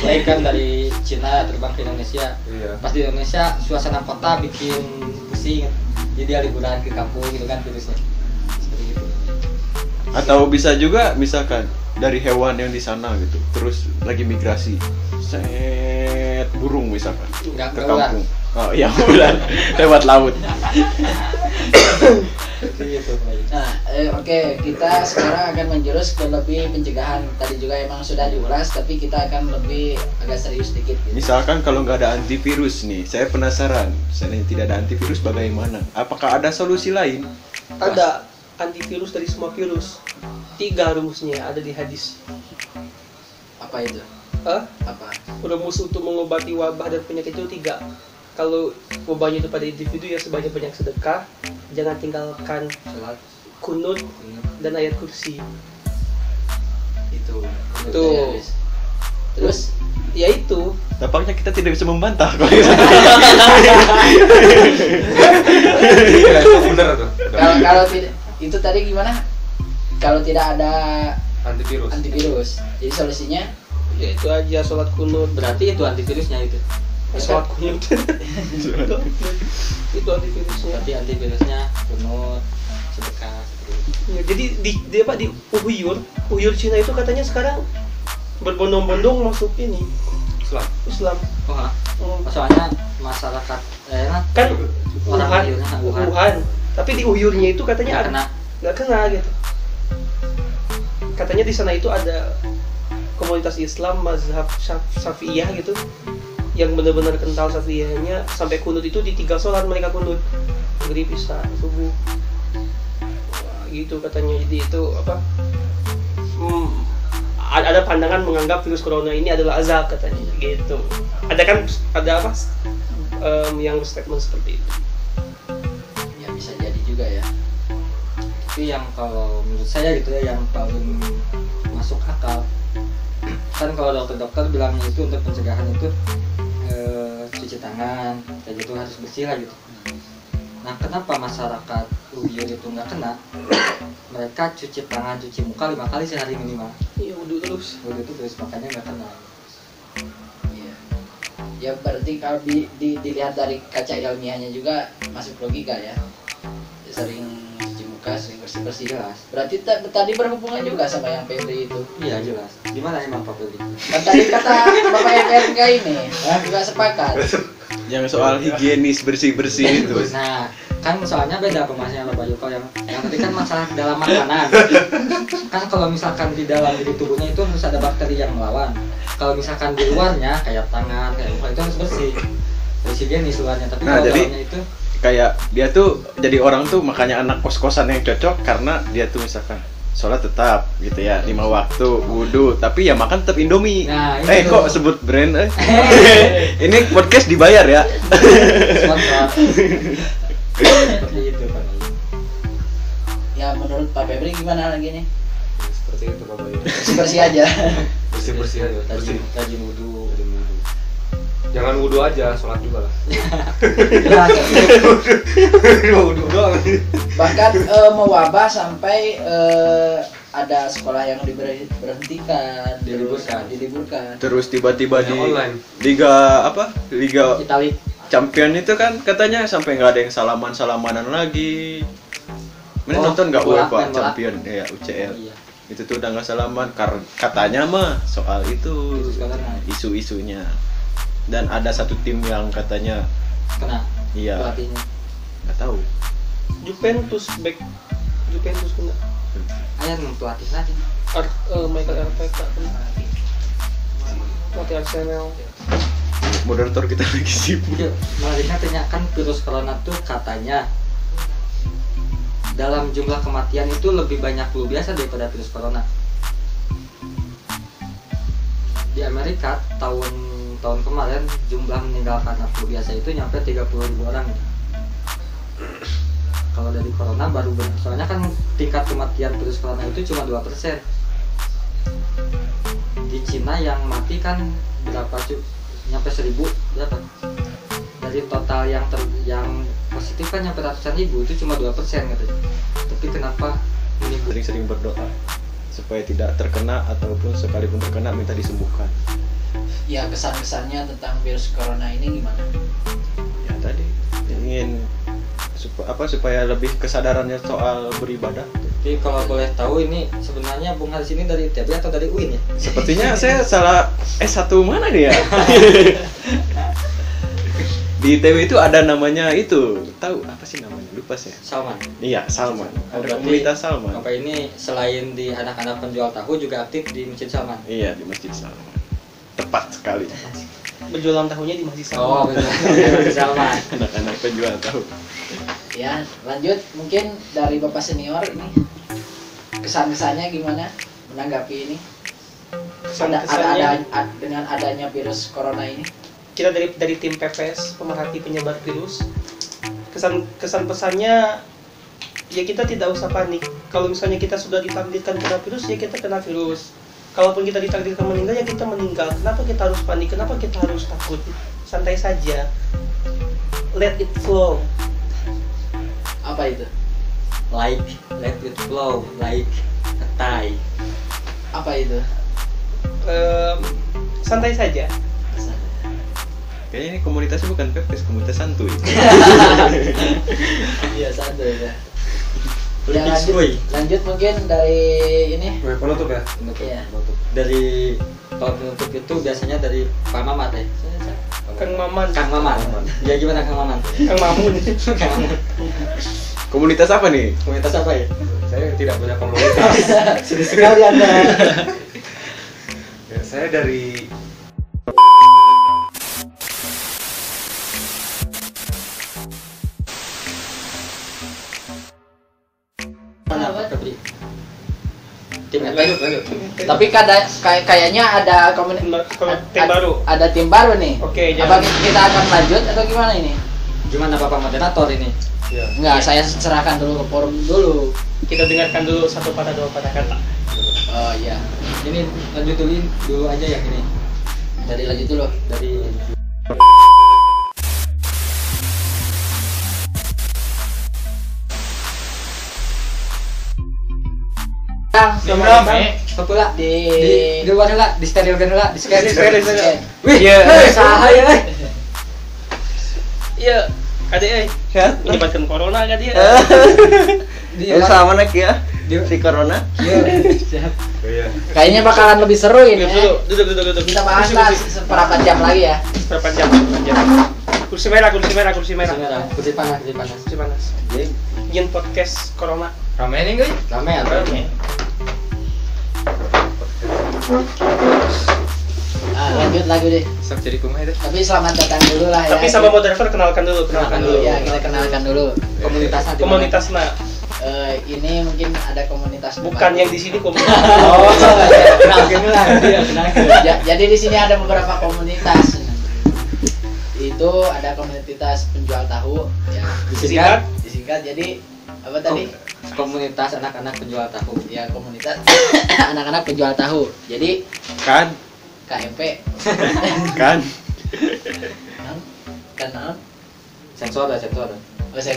baik kan dari Cina terbang ke Indonesia. Iya. Pas di Indonesia suasana kota bikin pusing, jadi dia liburan ke kampung gitu kan virusnya. Seperti itu. Atau bisa juga misalkan dari hewan yang di sana gitu, terus lagi migrasi, set burung misalkan Nggak ke ular. kampung. Oh iya ular lewat laut. Seperti itu. Nah, oke, kita sekarang akan menjurus ke lebih pencegahan. Tadi juga emang sudah diulas, tapi kita akan lebih agak serius sedikit. Gitu. Misalkan kalau nggak ada antivirus nih, saya penasaran. Misalnya tidak ada antivirus bagaimana? Apakah ada solusi lain? Ada antivirus dari semua virus. 3 rumusnya ada di hadis. Apa itu? Apa? Rumus untuk mengobati wabah dan penyakit itu 3. Kalau wabahnya itu pada individu ya sebanyak-banyak sedekah, jangan tinggalkan Salat. kunut dan ayat kursi. Itu. Tuh. Terus? Ya itu. Tampaknya kita tidak bisa membantah. Iya, itu benar tuh. Kalau tidak, itu tadi gimana? kalau tidak ada antivirus. jadi solusinya Ya itu aja sholat kunut. Berarti itu antivirusnya itu. Sholat kunut. Itu antivirusnya. Berarti antivirusnya kunut, sedekah seperti itu. Ya, jadi di Uyghur Cina itu katanya sekarang berbondong-bondong masuk ini Islam. Wah, Hmm. soalnya masyarakat Kan orang Wuhan, Wuhan. tapi di Uyghurnya itu katanya nggak kena. nggak kena gitu. Katanya di sana itu ada komunitas Islam mazhab Syafi'iyah gitu, yang benar-benar kental Syafi'iyahnya, sampai kunut itu di 3 sholat mereka kunut, maghrib, isya, subuh. Wah, gitu katanya. Jadi itu apa? Ada pandangan menganggap virus corona ini adalah azab katanya gitu. Ada apa? Yang statement seperti itu. ya bisa jadi juga ya. Tapi yang kalau menurut saya gitu ya, yang paling masuk akal kan kalau dokter-dokter bilangnya itu untuk pencegahan itu cuci tangan kayak gitu, harus bersih lah gitu. Nah, kenapa masyarakat Uyghur itu nggak kena? Mereka cuci tangan, cuci muka 5 kali sehari minimal. Iya, wudu terus. Wudu itu terus, makanya nggak kena. Iya. Ya berarti kalau dilihat dari kaca ilmiahnya juga masuk logika ya. Sering cuci muka, sering bersih-bersih. Jelas. Berarti tadi berhubungan juga sama yang Febri itu. Iya jelas. Gimana emang Pak Febri? Kan tadi kata Bapak FRK ini, juga sepakat. Yang soal higienis bersih-bersih itu. Nah, kan soalnya beda pembahasannya Bapak Yuko, yang tadi kan masalah dalam makanan. Kan kalau misalkan di dalam diri tubuhnya itu harus ada bakteri yang melawan. Kalau misalkan di luarnya kayak tangan, kayak muka itu harus bersih. Harus higienis luarnya, tapi Nah, kalau jadi dalamnya itu kayak dia tuh jadi orang tuh, makanya anak kos-kosan yang cocok karena dia tuh misalkan sholat tetap gitu ya 5 waktu, wudu, tapi ya makan tetap Indomie. Nah, itu. Kok sebut brand ini podcast dibayar ya. sponsor. Seperti itu Pak. Ya menurut Pak Febri gimana lagi nih? Seperti itu Pak Bayu. Bersih-bersih aja. Bersih aja. Rajin wudu. Jangan wudu aja, sholat juga lah. Wudu doang. Bahkan mewabah sampai ada sekolah yang diberhentikan, diliburkan. Terus tiba-tiba di Online. Liga Itali. Champion itu kan katanya sampai nggak ada yang salaman-salamanan lagi. Mana nonton nggak bola, UEFA main bola. Champion ya UCL. Iya. Itu tuh udah nggak salaman katanya mah soal itu Isu corona. isu-isunya. Dan ada satu tim yang katanya Kena iya pelatihnya. nggak tahu. Juventus kena. Ayah pelatih lagi. Michael Arteta kena. Pelatih Arsenal. Moderator kita lagi sibuk. Iya, menariknya tanya kan virus corona tuh katanya dalam jumlah kematian itu lebih banyak flu biasa daripada virus corona. Di Amerika tahun kemarin jumlah meninggal karena flu biasa itu nyampe 30.000 orang. Kalau dari corona baru soalnya kan tingkat kematian virus corona itu cuma 2%. Di Cina yang mati kan berapa cuy? Nyampe 1.000 berapa? Dari total yang positif kan nyampe ratusan ribu, itu cuma 2% katanya. Tapi kenapa ini Sering-sering berdoa supaya tidak terkena, ataupun sekalipun terkena minta disembuhkan. Ya kesan-kesannya tentang virus corona ini gimana? Ya tadi ingin supaya lebih kesadarannya soal beribadah. Tapi kalau boleh tahu ini sebenarnya Bung Haris ini dari ITB atau dari UIN ya? Sepertinya saya salah S1 mana nih ya? Di ITB itu ada namanya itu, tahu apa sih namanya? Lupa saya. Salman. Iya, Salman. Oh, Ada berarti komunitas Salman. Bapak ini selain di anak-anak penjual tahu juga aktif di Masjid Salman. Iya, di Masjid Salman. Tepat sekali. Berjualan tahunya di Masjid Oh, Salman. betul. Masjid Salman. Anak-anak penjual tahu. Ya lanjut, mungkin dari Bapak senior ini kesan-kesannya gimana menanggapi ini? Kesan-kesannya Dengan adanya virus corona ini? kita dari tim PPS pemerhati penyebar virus, kesan pesannya ya kita tidak usah panik. Kalau misalnya kita sudah ditakdirkan kena virus, ya kita kena virus. Kalaupun kita ditakdirkan meninggal, ya kita meninggal. Kenapa kita harus panik? Kenapa kita harus takut? Santai saja, let it flow. Apa itu? Like, let it flow, like. Tai. Apa itu? Santai saja. Kayaknya ini komunitasnya bukan pepes, komunitas santuy. Iya, santai ya. Lebih Ya, sesuai. lanjut mungkin dari ini. Penutup ya. Iya. Dari tahun penutup itu biasanya dari Pak Mamat ya. Kang Maman. Kang Maman. Ya gimana Kang Maman? Kang Mamun. Kang Maman. Komunitas apa nih? Komunitas apa ya? Saya tidak punya komunitas. Sedih sekali Anda. Ya, saya dari Mana Pak Febri? Tim lanjut. Tapi kayaknya ada Tim baru. Ada tim baru nih. Oke, Apa jangan. kita akan lanjut atau gimana ini? Gimana Bapak moderator ini? Ya. Enggak, saya serahkan dulu ke forum dulu. Kita dengarkan dulu satu patah dua patah kata. Oh iya. Ini lanjut dulu aja yang ini. Dari lanjut dulu. Dari Pepula di luar lah, di sterilkan lah, di steril. Oke. Wih, Iya. sahaya euy. Iya, kadek menyebabkan corona kan dia. Di sama nak ya? Di- Si corona. Iya. Kayaknya bakalan lebih seru ini. Duduk. Kita bahas lah seberapa jam lagi ya. Berapa jam? Kursi merah. kursi merah, kursi panas. Kursi panas. Bikin podcast corona. Rame nih guys. Rame ya. Nah, lanjut lagi deh. Sok jadi kumah itu. Tapi selamat datang dulu lah ya. Tapi sama moderator kenalkan dulu. Ya, kita kenalkan dulu. Komunitasnya di mana? Komunitasnya Ini mungkin ada komunitas bukan baru. yang di sini komunitas. Oh, kenalkan lah. Iya, kenalkan. Jadi di sini ada beberapa komunitas. Itu ada komunitas penjual tahu ya. Disingkat jadi apa tadi? Komunitas anak-anak penjual tahu. Ya, komunitas anak-anak penjual tahu. Jadi Kan? KMP Kan? kan Sensor. Oh, saya.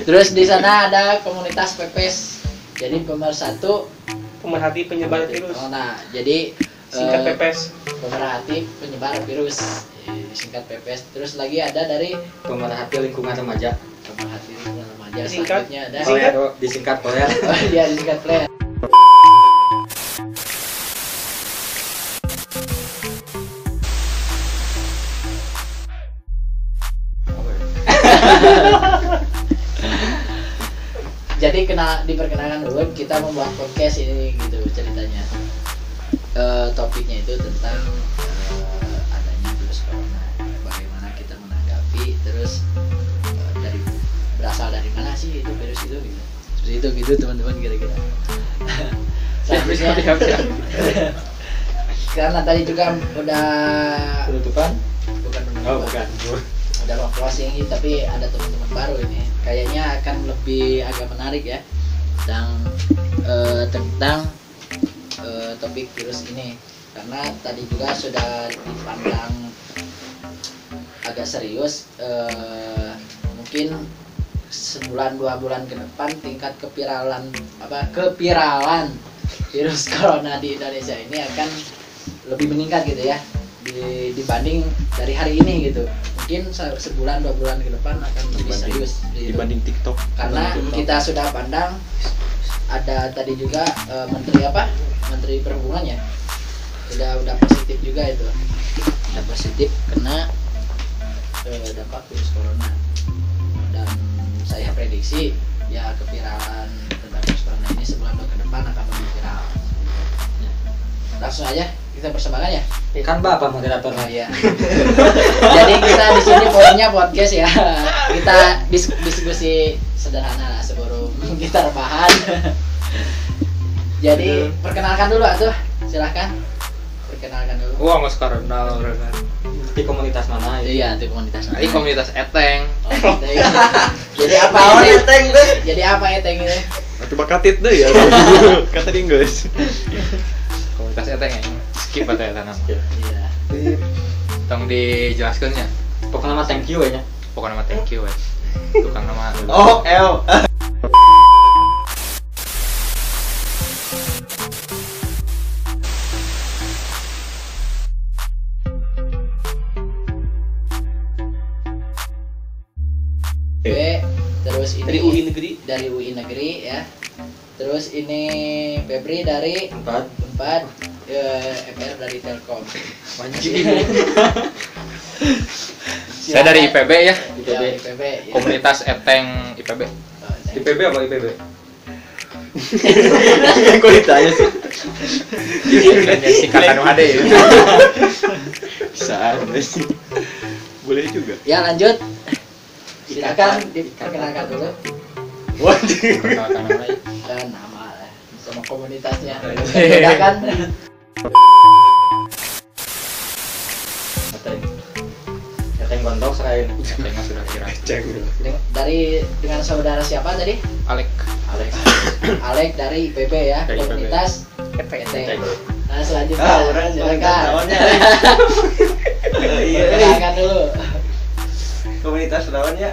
Terus di sana ada komunitas pepes. Jadi pemersatu Pemerhati penyebar virus. Nah, jadi Singkat pepes. pemerhati penyebar virus. Singkat pepes. Terus lagi ada dari Pemerhati lingkungan remaja. pemerhati remaja. Disingkat? Selanjutnya ada Disingkat? Disingkat Korea. Oh, dia disingkat player. Jadi diperkenalkan dulu kita membuat podcast ini gitu ceritanya. Topiknya itu tentang adanya virus corona. Bagaimana kita menanggapi, terus berasal dari mana sih itu virus itu gitu. Seperti itu gitu teman-teman kira-kira. Selanjutnya karena tadi juga udah Penutupan? bukan Oh, bukan. udah mau closing tapi ada teman-teman baru ini kayaknya akan lebih agak menarik ya tentang topik virus ini karena tadi juga sudah dipandang agak serius mungkin sebulan 2 bulan ke depan tingkat kepiralan virus corona di Indonesia ini akan lebih meningkat gitu ya dibanding dari hari ini gitu. Mungkin sebulan 2 bulan ke depan akan lebih serius gitu. Dibanding TikTok. Karena kita sudah pandang ada tadi juga Menteri Perhubungan ya. Udah positif juga itu. Udah positif kena dampak virus corona. Dan saya prediksi ya kepiralan tentang virus corona ini sebulan ke depan akan lebih viral. Langsung aja kita persembahan ya. Kan Bapak moderatornya. Iya. Jadi kita di sini poinnya podcast ya. Kita diskusi sederhana lah sebelum kita rebahan. Jadi perkenalkan dulu atuh, silahkan. Perkenalkan dulu. Wah, nggak sekarang kenal. Di komunitas mana? Iya, di komunitas. Ini komunitas eteng. Oh, gitu ya. Jadi apa eteng? Jadi apa eteng itu? Coba katit deh ya. Kata di Inggris. Komunitas eteng ya. Skip atau ya tanam. Iya. Tong dijelaskan ya. Pokoknya nama thank you ya. Pokoknya nama thank you, wes. Tukang nama. Oh, L. Terus ini Dari UI Negeri. Dari UI Negeri ya. Terus ini Febri dari 4 FR dari Telkom. Saya dari IPB ya. Ya, IPB ya. Komunitas Eteng IPB. IPB apa IPB? Kok ditanya sih? Dan jadi singkatan UHD ya. Bisa aja sih. Boleh juga. Ya lanjut. Silakan diperkenalkan dulu. Waduh. Perkenalkan nama ya. Dan nama sama komunitasnya. Silakan. Eteng Gondok selain Etengnya sudah kira. Dengan saudara siapa tadi? Alek. Alek dari IPB ya, Dari IPB. komunitas ETEK. Nah selanjutnya orang silakan. tahunnya. Perkenalkan dulu. Komunitas lawannya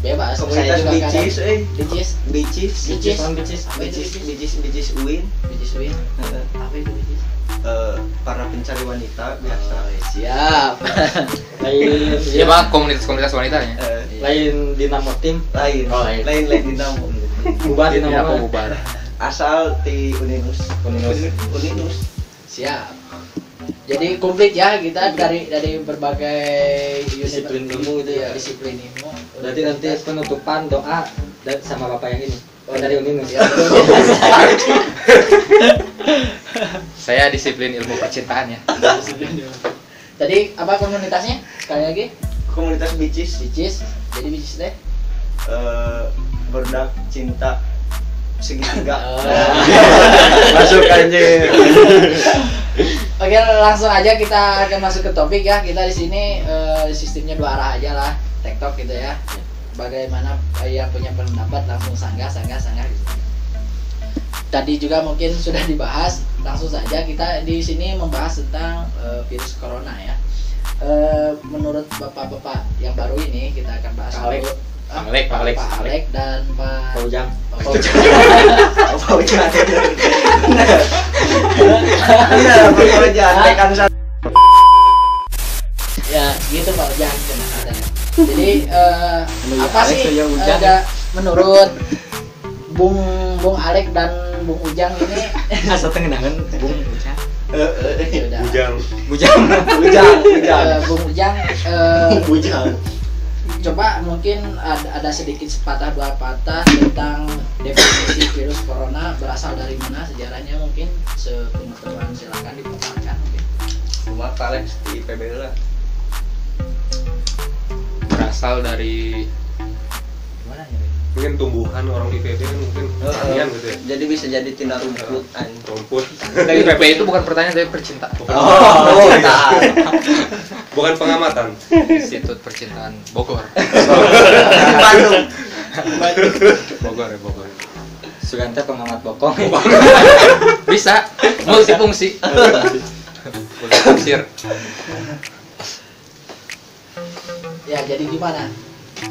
Bebas. komunitas Saya juga bicis, kadang- Bicis. bicis, Bicis. bicis, bicis, bicis win. Bicis win. Apa itu bicis? Para pencari wanita biasa. Oh, siap. lain Iya Pak, komunitas wanitanya. lain Dinamo tim Lain, Oh, lain. lain dinamo. bubar Tidak Dinamo bubar. Asal di Uninus. Siap. Jadi komplit ya kita dari berbagai Disiplin ilmu itu ya. Disiplin ilmu. berarti nanti penutupan doa sama bapak yang ini dari Uninus. Ya, Saya disiplin ilmu percintaan ya. Tadi apa komunitasnya? Sekali lagi. Komunitas bicis, Bicis. Jadi bicis deh. berdak cinta segitiga. Oh. Masuk aja. Oke, langsung aja kita akan masuk ke topik ya. Kita di sini sistemnya 2 arah aja lah, TikTok gitu ya. Bagaimana yang punya pendapat langsung sanggah gitu. Tadi juga mungkin sudah dibahas, langsung saja kita di sini membahas tentang virus corona ya. Menurut bapak-bapak yang baru ini kita akan bahas Alek. dulu. Pak Alek. Dan Pak Ujang. Apa ujian? Benar, ujian. Tekan satu. Ya gitu Pak Ujang katanya. Jadi apa Alek sih saya Ujang. ada menurut Bung Alek dan Bung Ujang ini Asa tengenangan Bung Ujang. Udah. Bujang. Bung Ujang Ujang. coba mungkin ada sedikit sepatah dua patah tentang definisi virus corona berasal dari mana, sejarahnya mungkin sepengetahuan, silakan dipaparkan mungkin. Cuma Alex di IPB lah. Berasal dari Gimana ya? Mungkin tumbuhan orang IPB kan mungkin kalian gitu ya. Jadi bisa jadi tina rumput Rumput. dari IPB itu bukan pertanyaan, tapi percintaan. Bukan pengamatan. Institut Percintaan Bogor. Bandung. Bogor ya Bogor. Sugante pengamat bokong. Bisa multifungsi. Multifungsir. Ya jadi gimana?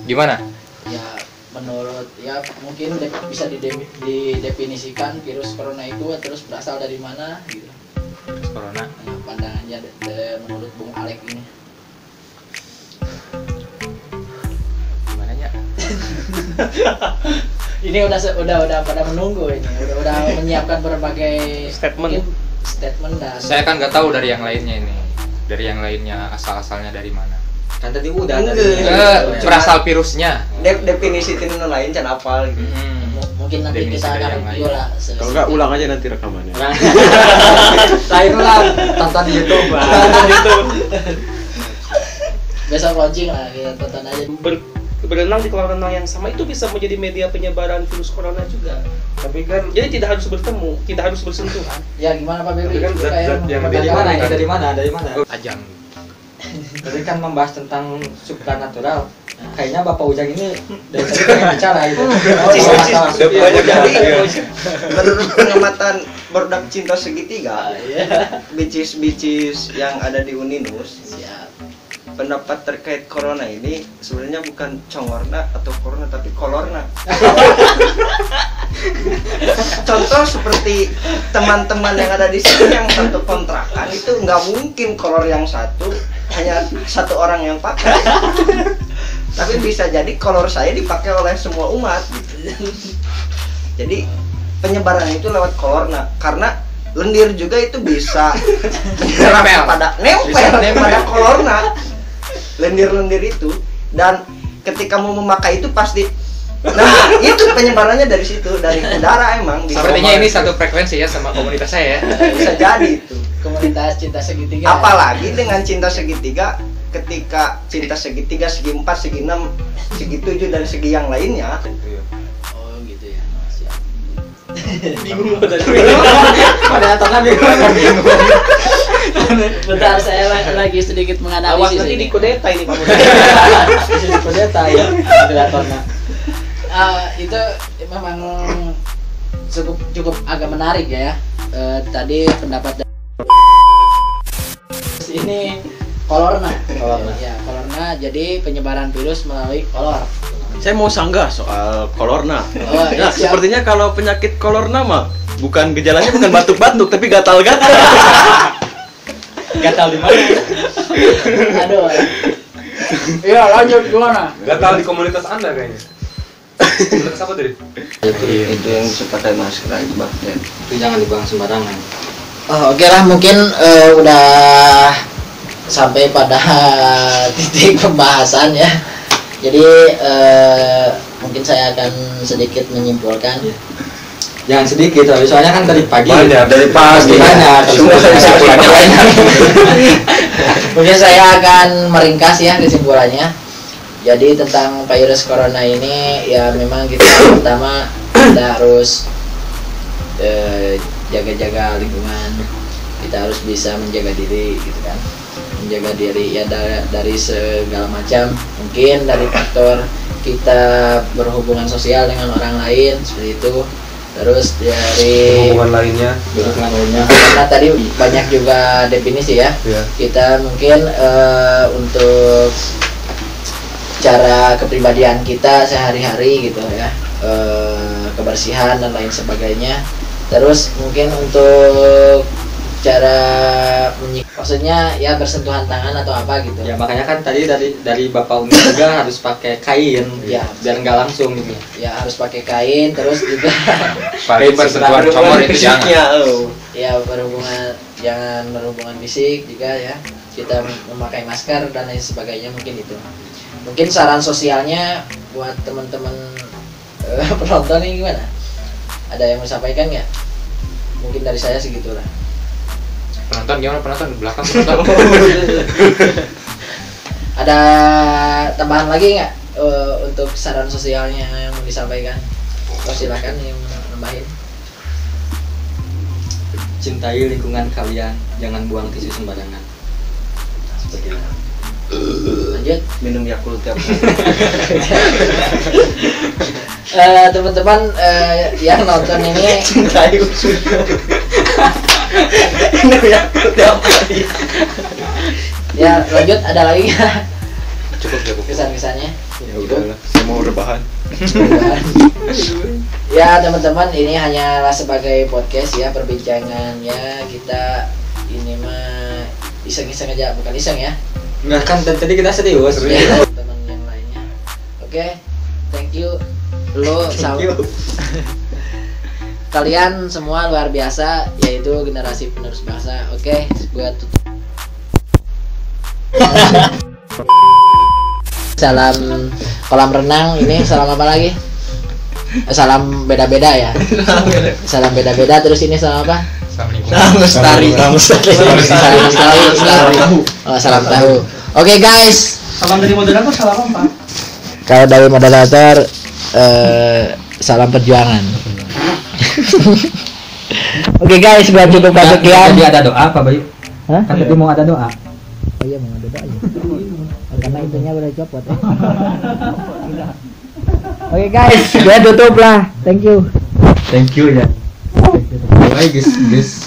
Gimana? Ya menurut ya mungkin bisa didefinisikan virus corona itu terus berasal dari mana gitu. Virus corona. Nah, pandangannya menurut Bung Alek ini. Gimana ya? Ini udah pada menunggu ini, udah menyiapkan berbagai Statement. statement dan Saya kan nggak tahu dari yang lainnya ini. Dari yang lainnya asal-asalnya dari mana? Kan tadi udah Enggak. tadi. Berasal virusnya. Definisi tina lain can apal gitu. mungkin nanti Definisi kita dari akan yang lain. review lah. Kalau enggak ulang aja nanti rekamannya. Lain ulang tonton di YouTube. Besok launching lah, kita tonton aja. Berenang di kolam renang yang sama itu bisa menjadi media penyebaran virus corona juga. Tapi kan Jadi tidak harus bertemu, tidak harus bersentuhan. Ya gimana Pak Bebri? Tapi kan zat-zat yang Dari mana ini? Dari mana? Dari mana? Ajang. Tadi kan membahas tentang supranatural. Kayaknya Bapak Ujang ini dari tadi pengen bicara gitu. Masalah udah banyak Jadi ya. menurut pengamatan berdak cinta segitiga, Iya. bicis-bicis yang ada di Uninus, Siap. pendapat terkait corona ini sebenarnya bukan congorna atau corona tapi kolorna. Contoh seperti teman-teman yang ada di sini yang satu kontrakan itu nggak mungkin kolor yang satu hanya satu orang yang pakai. Tapi bisa jadi kolor saya dipakai oleh semua umat gitu. Jadi penyebaran itu lewat kolor. Nah, karena lendir juga itu bisa menyerap pada nempel pada kolorna. Lendir-lendir itu, dan ketika mau memakai itu pasti, nah itu penyebarannya dari situ, dari udara emang. Sepertinya ini satu frekuensi ya sama komunitas saya. Bisa jadi itu. Komunitas cinta segitiga. Apalagi dengan cinta segitiga, ketika cinta segitiga, segi 4, segi 6, segi 7 dan segi yang lainnya. Oh gitu ya. Siap. Bingung tadi. Pada tengah bingung. Bentar, saya lagi sedikit Awas menganalisis nanti ini. dikudeta ini Pak Muda. Kudeta ya moderatornya. Itu memang cukup agak menarik ya. Tadi pendapat ini kolorna. Ya, kolorna jadi penyebaran virus melalui kolor. Saya mau sanggah soal kolorna. Oh, Nah, siap. sepertinya kalau penyakit kolorna mah bukan gejalanya bukan batuk-batuk tapi gatal-gatal. Gatal di mana? Aduh. Iya, lanjut gimana? Gatal di komunitas Anda kayaknya. Komunitas apa tadi? Itu yang bisa pakai masker aja bakteri. Itu jangan dibuang sembarangan. Oh, oke lah, mungkin udah sampai pada titik pembahasan ya. Jadi mungkin saya akan sedikit menyimpulkan. Jangan sedikit, soalnya kan dari pagi. Banyak, dari pagi. Banyak. Semua saya bisa Mungkin saya akan meringkas ya kesimpulannya. Jadi tentang virus corona ini ya memang kita pertama kita harus jaga-jaga lingkungan. Kita harus bisa menjaga diri gitu kan. Menjaga diri ya dari segala macam. Mungkin dari faktor kita berhubungan sosial dengan orang lain seperti itu. Terus dari Hubungan lainnya. karena tadi banyak juga definisi ya. Iya. Kita mungkin untuk cara kepribadian kita sehari-hari gitu ya, kebersihan dan lain sebagainya. Terus mungkin untuk cara maksudnya ya bersentuhan tangan atau apa gitu. Ya makanya kan tadi dari Bapak Umi juga harus pakai kain Ya. biar nggak langsung gitu. Ya harus pakai kain, terus juga Paling bersentuhan comor itu jangan. ya jangan berhubungan fisik juga ya. Kita memakai masker dan lain sebagainya, mungkin itu. Mungkin saran sosialnya buat teman-teman penonton ini gimana? Ada yang mau sampaikan nggak? Mungkin dari saya segitulah. Penonton gimana penonton? Di belakang penonton. Ada tambahan lagi nggak untuk saran sosialnya yang mau disampaikan? Oh, silakan yang nambahin. Cintai lingkungan kalian, jangan buang tisu sembarangan. Seperti itu. Lanjut. Minum Yakult tiap hari. Teman-teman yang nonton ini Cintai usul. Minum Yakult tiap hari. ya lanjut, ada lagi nggak Cukup. kesan-kesannya? Ya udahlah, saya mau rebahan. Ya teman-teman, ini hanyalah sebagai podcast ya, perbincangannya kita ini mah iseng-iseng aja, bukan iseng ya. Enggak kan tadi kita serius. Ya, teman yang lainnya. Oke, thank you. Lo kalian semua luar biasa, yaitu generasi penerus bangsa. Oke, buat tutup. Salam kolam renang ini, salam apa lagi? Salam beda-beda ya. Salam beda-beda, terus ini salam apa? Salam lingkungan. Lestari. Salam tahu. Oh, salam tahu. Oke guys, Salam dari moderator, salam apa? kalau dari moderator salam perjuangan. Oke guys, gua cukup sekian. Tadi ada doa apa, Bayu? Hah? Kan tadi mau ada doa. Oh iya, mau ada doa ya. Karena itunya udah copot ya. Oke guys, gua tutup lah. Thank you. Thank you ya. Bye guys.